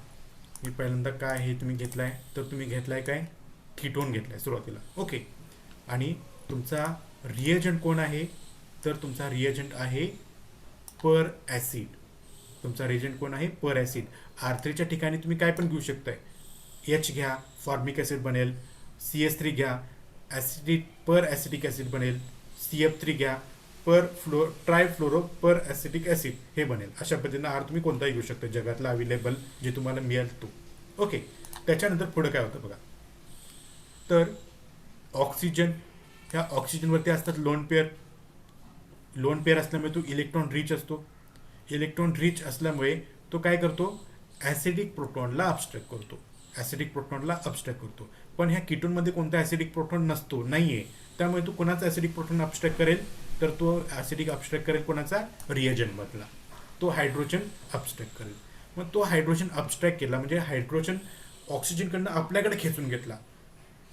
मी पहिल्यांदा काय हे तुम्ही घेतलाय, तर तुम्ही घेतलाय काय, कीटोन घेतलाय सुरुवातीला. ओके, आणि तुमचा रिएजंट कोण आहे, तर तुमचा रिएजंट आहे पर ॲसिड. तुमचा रिएजंट कोण आहे, पर ॲसिड. R3च्या ठिकाणी तुम्ही काय पण घेऊ शकताय. H घ्या, फॉर्मिक ॲसिड बनेल. CS3 घ्या, पर ॲसिडिक ॲसिड बनेल. CF3 घ्या, ट्रायफ्लोरो पर ॲसिटिक ॲसिड हे बनेल. अशा पद्धतीनं R तुम्ही कोणताही घेऊ शकता जगातला अवेलेबल जे तुम्हाला मिळेल तो. ओके, त्याच्यानंतर पुढे काय होतं बघा, तर ऑक्सिजन, ह्या ऑक्सिजनवरती असतात लोन पेअर असल्यामुळे तो इलेक्ट्रॉन रिच असतो. इलेक्ट्रॉन रिच असल्यामुळे तो काय करतो, ॲसिडिक प्रोटॉनला अबस्ट्रॅक्ट करतो. पण ह्या कीटोनमध्ये कोणता ॲसिडिक प्रोटॉन नसतो, नाहीये. त्यामुळे तो कोणाचा ॲसिडिक प्रोटॉन अबस्ट्रॅक्ट करेल, तर तो ॲसिडिक अबस्ट्रॅक्ट करेल कोणाचा, रिएजंटमधला. तो हायड्रोजन अबस्ट्रॅक्ट करेल. मग तो हायड्रोजन अबस्ट्रॅक्ट केला म्हणजे हायड्रोजन ऑक्सिजनकडनं आपल्याकडे खेचून घेतला.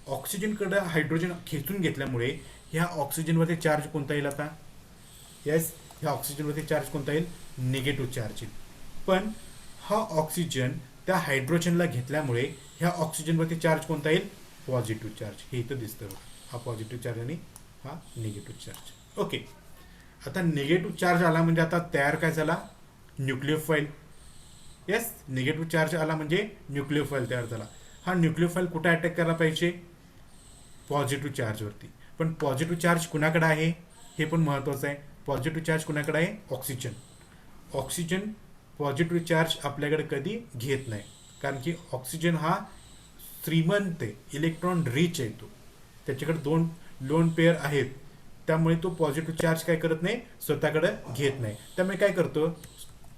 ऑक्सिजनकडे हायड्रोजन खेचून घेतल्यामुळे ह्या ऑक्सिजनवरती चार्ज कोणता येईल आता, येस, ह्या ऑक्सिजनवरती चार्ज कोणता येईल, निगेटिव्ह चार्ज येईल. पण हा ऑक्सिजन त्या हायड्रोजनला घेतल्यामुळे ह्या ऑक्सिजनवरती चार्ज कोणता येईल, पॉझिटिव्ह चार्ज. हे इथं दिसतं, हा पॉझिटिव्ह चार्ज आणि हा निगेटिव्ह चार्ज. ओके, आता निगेटिव्ह चार्ज आला म्हणजे आता तयार काय झाला, न्यूक्लिओफाईल. येस, निगेटिव्ह चार्ज आला म्हणजे न्यूक्लिओफाईल तयार झाला. हा न्यूक्लिओफाईल कुठे अटॅक करायला पाहिजे, पॉझिटिव्ह चार्जवरती. पण पॉझिटिव्ह चार्ज कुणाकडे आहे हे पण महत्त्वाचं आहे. पॉझिटिव्ह चार्ज कुणाकडे आहे, ऑक्सिजन पॉझिटिव्ह चार्ज आपल्याकडे कधी घेत नाही, कारण की ऑक्सिजन हा श्रीमंत आहे, इलेक्ट्रॉन रिच आहे. तो त्याच्याकडे 2 लोन पेअर आहेत, त्यामुळे तो पॉझिटिव्ह चार्ज काय करत नाही, स्वतःकडे घेत नाही. त्यामुळे काय करतो,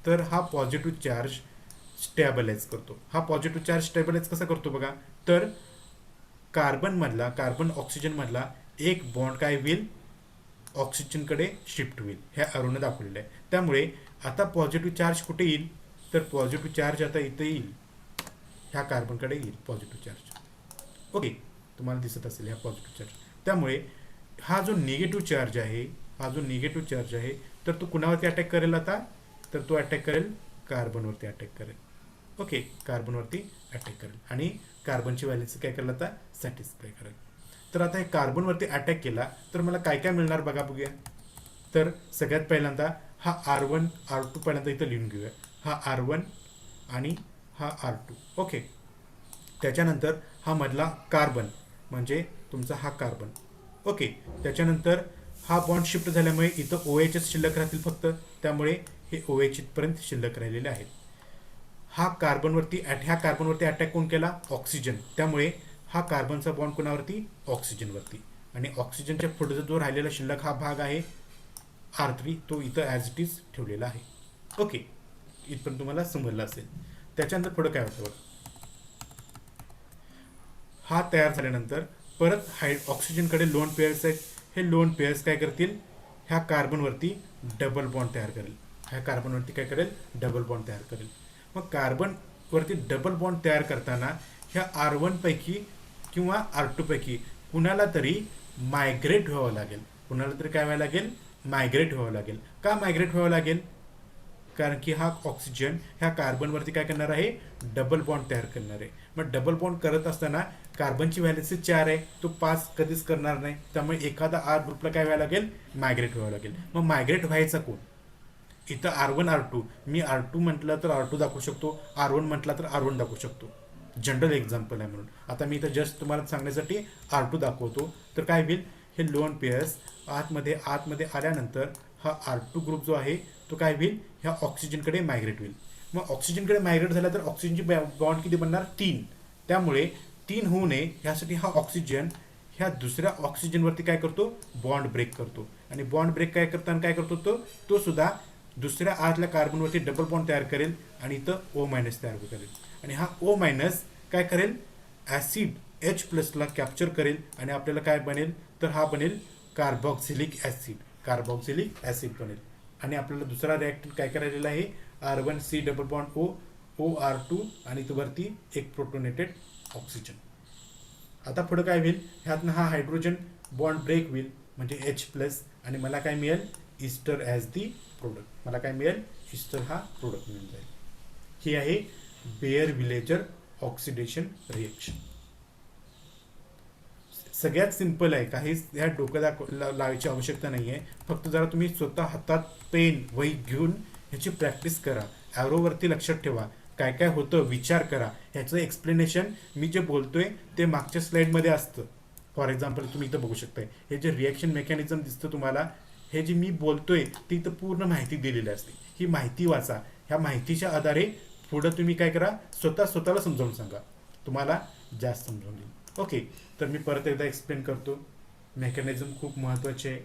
तर हा पॉझिटिव्ह चार्ज स्टॅबलाइज करतो. हा पॉझिटिव्ह चार्ज स्टॅबलाइज कसा करतो बघा, तर कार्बन ऑक्सिजनमधला एक बॉन्ड काय होईल, ऑक्सिजनकडे शिफ्ट होईल. ह्या अरूने दाखवलेलं आहे. त्यामुळे आता पॉझिटिव्ह चार्ज कुठे येईल, तर पॉझिटिव्ह चार्ज आता इथे येईल, ह्या कार्बनकडे येईल पॉझिटिव्ह चार्ज. ओके, तुम्हाला दिसत असेल ह्या पॉझिटिव्ह चार्ज. त्यामुळे हा जो निगेटिव्ह चार्ज आहे हा जो निगेटिव्ह चार्ज आहे तर तो कुणावरती अटॅक करेल आता, तर तो अटॅक करेल कार्बनवरती अटॅक करेल. ओके, कार्बनवरती अटॅक करेल आणि कार्बनची व्हॅलेन्सी काय करेल आता, सॅटिस्फाय करेल. तर आता हे कार्बनवरती अटॅक केला तर मला काय काय मिळणार बघा, बघूया. तर सगळ्यात पहिल्यांदा हा R1 R2 पहिल्यांदा इथं लिहून घेऊया. हा R1 आणि हा R2. ओके, त्याच्यानंतर हा मधला कार्बन म्हणजे तुमचा हा कार्बन. ओके, त्याच्यानंतर हा बॉन्ड शिफ्ट झाल्यामुळे इथं OH शिल्लक राहतील फक्त, त्यामुळे हे OH इथपर्यंत शिल्लक राहिलेले आहेत. ह्या कार्बनवरती अटॅक कोण केला, ऑक्सिजन, त्यामुळे हा कार्बनचा बॉन्ड कोणावरती, ऑक्सिजनवरती. आणि ऑक्सिजनच्या पुढे जो राहिलेला शिल्लक हा भाग आहे R3, तो इथं ॲज इट इज ठेवलेला आहे. ओके, इथपर्यंत तुम्हाला समजलं असेल. त्याच्यानंतर पुढं काय होतं, हा तयार झाल्यानंतर परत ऑक्सिजनकडे लोन पेअर्स आहेत. हे लोन पेअर्स काय करतील, ह्या कार्बनवरती डबल बॉन्ड तयार करेल. ह्या कार्बनवरती काय करेल, डबल बॉन्ड तयार करेल. मग कार्बनवरती डबल बॉन्ड तयार करताना ह्या R1 पैकी किंवा R2 पैकी कुणाला तरी मायग्रेट व्हावं लागेल. कुणाला तरी काय व्हावं लागेल, मायग्रेट व्हावं लागेल. का मायग्रेट व्हावं लागेल, कारण की हा ऑक्सिजन ह्या कार्बनवरती काय करणार आहे, डबल बॉन्ड तयार करणार आहे. मग डबल बॉन्ड करत असताना कार्बनची व्हॅलेन्सी 4 आहे, तो 5 कधीच करणार नाही. त्यामुळे एखादा R ग्रुपला काय व्हावं लागेल, मायग्रेट व्हावं लागेल. मग मायग्रेट व्हायचा कोण, इथं R1 R2, मी R2 म्हटलं तर R2 दाखवू शकतो, R1 म्हटलं तर R1 दाखवू शकतो. जनरल एक्झाम्पल आहे म्हणून. आता मी इथं जस्ट तुम्हाला सांगण्यासाठी R2 दाखवतो. तर काय होईल, हे लोन पेअर्स आतमध्ये आल्यानंतर हा R2 ग्रुप जो आहे तो काय होईल, ह्या ऑक्सिजनकडे मायग्रेट होईल. मग ऑक्सिजनकडे मायग्रेट झाला तर ऑक्सिजनची बॉन्ड किती बनणार, 3. त्यामुळे 3 होऊ नये ह्यासाठी हा ऑक्सिजन ह्या दुसऱ्या ऑक्सिजनवरती काय करतो, बॉन्ड ब्रेक करतो. आणि बॉन्ड ब्रेक काय करताना काय करतो, तो सुद्धा दुसऱ्या आतल्या कार्बनवरती डबल बॉन्ड तयार करेल आणि इथं O- तयार करेल. आणि हा O- काय करेल, ॲसिड H+ला कॅप्चर करेल आणि आपल्याला काय बनेल, तर हा बनेल कार्बॉक्सिलिक ॲसिड बनेल. आणि आपल्याला दुसरा रिॲक्टंट काय करायला आहे, R1C double bond O OR2 आणि वरती एक प्रोटोनेटेड ऑक्सिजन. आता पुढे काय होईल, ह्यातनं हा हायड्रोजन बॉन्ड ब्रेक होईल म्हणजे H+ आणि मला काय मिळेल, ईस्टर ॲज दी प्रोडक्ट. मला काय मिळेल, ईस्टर हा प्रोडक्ट मिळून जाईल. ही आहे बेअर-विलेजर ऑक्सिडेशन रिएक्शन. सगळ्यात सिंपल आहे, काहीच ह्या डोकं लावायची आवश्यकता नाही आहे. फक्त जरा तुम्ही स्वतः हातात पेन वही घेऊन ह्याची प्रॅक्टिस करा. ॲरोवरती लक्षात ठेवा, काय काय होतं विचार करा. ह्याचं एक्सप्लेनेशन मी जे बोलतोय ते मागच्या स्लाईडमध्ये असतं. फॉर एक्झाम्पल तुम्ही इथं बघू शकताय, हे जे रिॲक्शन मेकॅनिझम दिसतं तुम्हाला, हे जे मी बोलतोय ती इथं पूर्ण माहिती दिलेली असते. ही माहिती वाचा. ह्या माहितीच्या आधारे पुढं तुम्ही काय करा, स्वतःला समजावून सांगा, तुम्हाला जास्त समजावून येईल. ओके, तर मी परत एकदा एक्सप्लेन करतो. मेकॅनिझम खूप महत्त्वाचे आहे.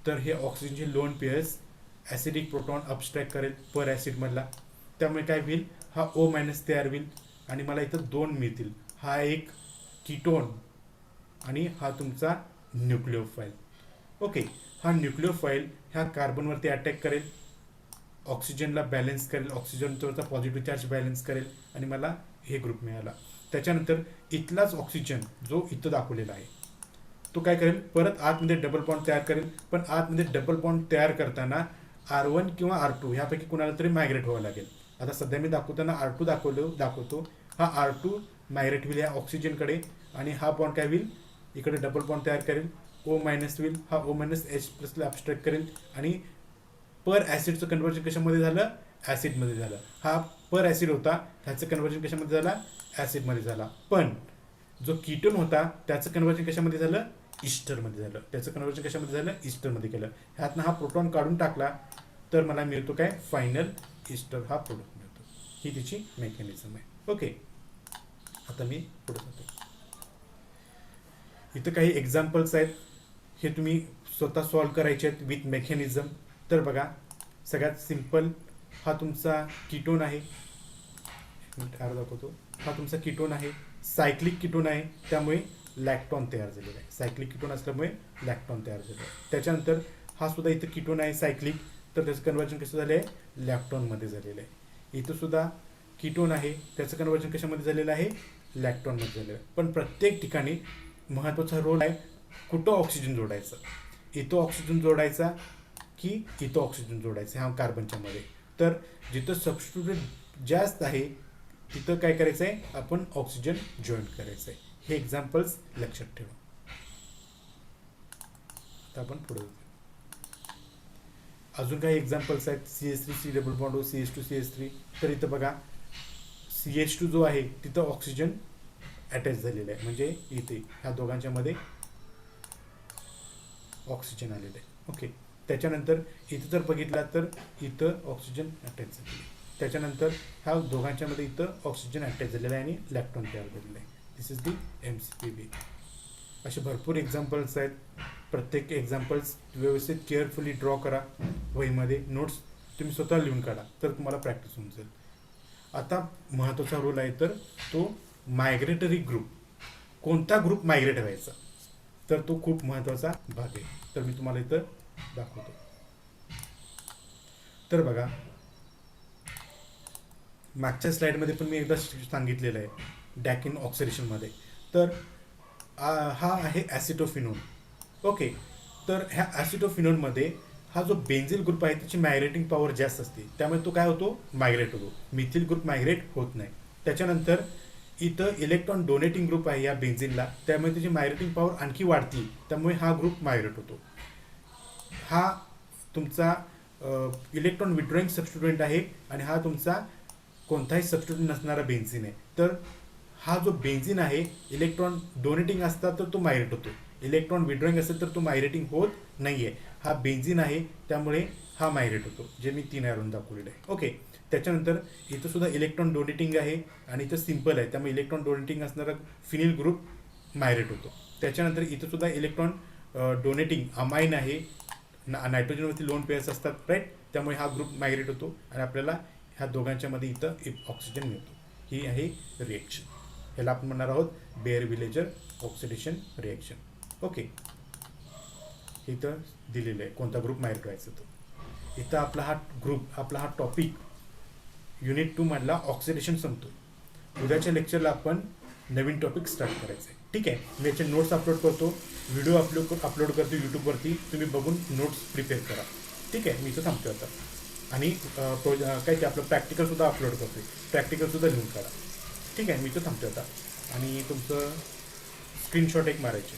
तर हे ऑक्सिजनचे loan pairs acidic proton abstract करेल पर ॲसिडमधला. त्यामुळे काय होईल, हा O- तयार होईल आणि मला इथं 2 मिळतील. हा एक कीटोन आणि हा तुमचा न्यूक्लिओफाईल. ओके, हा न्यूक्लिओफाईल ह्या कार्बनवरती अटॅक करेल, ऑक्सिजनला बॅलन्स करेल, ऑक्सिजनवरचा पॉझिटिव्ह चार्ज बॅलन्स करेल आणि मला हे ग्रुप मिळाला. त्याच्यानंतर इथलाच ऑक्सिजन जो इथं दाखवलेला आहे तो काय करेल, परत आतमध्ये डबल बॉन्ड तयार करेल. पण आतमध्ये डबल बॉन्ड तयार करताना R1 किंवा R2 ह्यापैकी कुणाला तरी मायग्रेट व्हावं लागेल. आता सध्या मी दाखवताना R2 दाखवतो. हा R2 मायग्रेट होईल या ऑक्सिजनकडे आणि हा बॉन्ड काय होईल, इकडे डबल बॉन्ड तयार करेल, O- होईल. हा O- H+ला अबस्ट्रॅक्ट करेल आणि पर ॲसिडचं कन्व्हर्जन कशामध्ये झालं, ॲसिडमध्ये झालं. हा पर ॲसिड होता, ह्याचं कन्व्हर्जन कशामध्ये झालं, ॲसिडमध्ये झाला. पण जो कीटोन होता त्याचं कन्व्हर्जन कशामध्ये झालं, ईस्टरमध्ये झालं. त्याचं कन्व्हर्जन कशामध्ये झालं, ईस्टरमध्ये केलं. ह्यातनं हा प्रोटॉन काढून टाकला तर मला मिळतो काय, फायनल ईस्टर हा प्रोडक्ट मिळतो. ही तिची मेकॅनिझम आहे. ओके, आता मी पुढे जातो. इथं काही एक्झाम्पल्स आहेत, हे तुम्ही स्वतः सॉल्व्ह करायचे आहेत विथ मेकॅनिझम. तर बघा, सगळ्यात सिम्पल हा तुमचा कीटोन आहे. दाखवतो. हा तुमचा कीटोन आहे, सायक्लिक कीटोन आहे, त्यामुळे लॅक्टॉन तयार झालेला आहे. सायक्लिक कीटोन असल्यामुळे लॅक्टॉन तयार झालेलं आहे. त्याच्यानंतर हा सुद्धा इथं कीटोन आहे सायक्लिक, तर त्याचं कन्व्हर्जन कसं झालं आहे, लॅक्टॉनमध्ये झालेलं आहे. इथं सुद्धा कीटोन आहे, त्याचं कन्व्हर्जन कशामध्ये झालेलं आहे, लॅक्टॉनमध्ये झालेलं आहे. पण प्रत्येक ठिकाणी महत्त्वाचा रोल आहे कुठं ऑक्सिजन जोडायचं. इथं ऑक्सिजन जोडायचा की इथं ऑक्सिजन जोडायचा ह्या कार्बनच्या मध्ये. तर जिथं सबस्टिट्यूट जास्त आहे तिथं काय करायचं आहे, आपण ऑक्सिजन जॉईन करायचं आहे. हे एक्झाम्पल्स लक्षात ठेवा. आता आपण पुढे जाऊ. अजून काही एक्झाम्पल्स आहेत. CH3 C double bond CH2 CH3. तर इथं बघा CH2 जो आहे तिथं ऑक्सिजन अटॅच झालेलं आहे, म्हणजे इथे ह्या दोघांच्या मध्ये ऑक्सिजन आलेलं आहे. ओके. त्याच्यानंतर इथं जर बघितला तर इथं ऑक्सिजन अटॅच झालेलं आहे. त्याच्यानंतर ह्या दोघांच्या मध्ये इथं ऑक्सिजन अटॅच झालेलं आहे आणि इलेक्ट्रॉन तयार झालेलं आहे. दिस इज दी MCPB. असे भरपूर एक्झाम्पल्स आहेत. प्रत्येक एक्झाम्पल्स व्यवस्थित केअरफुली ड्रॉ करा वहीमध्ये. नोट्स तुम्ही स्वतः लिहून काढा तर तुम्हाला प्रॅक्टिस होऊन जाईल. आता महत्त्वाचा रोल आहे तर तो मायग्रेटरी ग्रुप. कोणता ग्रुप मायग्रेट व्हायचा तर तो खूप महत्त्वाचा भाग आहे. तर मी तुम्हाला इथं दाखवतो. तर बघा मागच्या स्लाइडमध्ये पण मी एकदा सांगितलेलं आहे डॅकिन ऑक्सिडेशनमध्ये. तर हा आहे ॲसिटोफिनोन. ओके. तर ह्या ॲसिटोफिनोनमध्ये हा जो बेन्झिल ग्रुप आहे त्याची मायग्रेटिंग पॉवर जास्त असते, त्यामुळे तो काय होतो, मायग्रेट होतो. मिथिल ग्रुप मायग्रेट होत नाही. त्याच्यानंतर इथं इलेक्ट्रॉन डोनेटिंग ग्रुप आहे या बेन्झिनला, त्यामुळे त्याची मायग्रेटिंग पॉवर आणखी वाढती, त्यामुळे हा ग्रुप मायग्रेट होतो. हा तुमचा इलेक्ट्रॉन विड्रॉइंग सबस्टिट्यूएंट आहे आणि हा तुमचा कोणताही सबस्टिट्यूट नसणारा बेन्झिन आहे. तर हा जो बेन्झिन आहे इलेक्ट्रॉन डोनेटिंग असता तर तो मायग्रेट होतो, इलेक्ट्रॉन विड्रॉइंग असेल तर तो मायग्रेटिंग होत नाही आहे. हा बेन्झिन आहे त्यामुळे हा मायग्रेट होतो, जे मी 3 आयरॉन दाखवलेलं आहे. ओके. त्याच्यानंतर इथं सुद्धा इलेक्ट्रॉन डोनेटिंग आहे आणि इथं सिम्पल आहे, त्यामुळे इलेक्ट्रॉन डोनेटिंग असणारा फिनिल ग्रुप मायग्रेट होतो. त्याच्यानंतर इथं सुद्धा इलेक्ट्रॉन डोनेटिंग अमाइन आहे, नायट्रोजनवरती लोन पेअर्स असतात, राईट. त्यामुळे हा ग्रुप मायग्रेट होतो आणि आपल्याला ह्या दोघांच्या मध्ये इथं ऑक्सिजन मिळतो. ही आहे रिएक्शन. ह्याला आपण म्हणणार आहोत Baeyer Villiger oxidation reaction. Okay. इथं दिलेलं आहे कोणता ग्रुप मायग्रेट व्हायचा तो. इथं आपला हा ग्रुप, आपला हा टॉपिक युनिट 2 मधला ऑक्सिडेशन संपतो. उद्याच्या लेक्चरला आपण नवीन टॉपिक स्टार्ट करायचं आहे. ठीक आहे. मी याचे नोट्स अपलोड करतो, व्हिडिओ अपलोड करतो यूट्यूबवरती, तुम्ही बघून नोट्स प्रिपेअर करा. ठीक आहे. मी इथं थांबतो आता. आणि काय ते आपलं प्रॅक्टिकलसुद्धा अपलोड करतो, प्रॅक्टिकलसुद्धा लिहून काढा. ठीक आहे. मी इथं थांबतो आता. आणि तुमचं स्क्रीनशॉट एक मारायचे.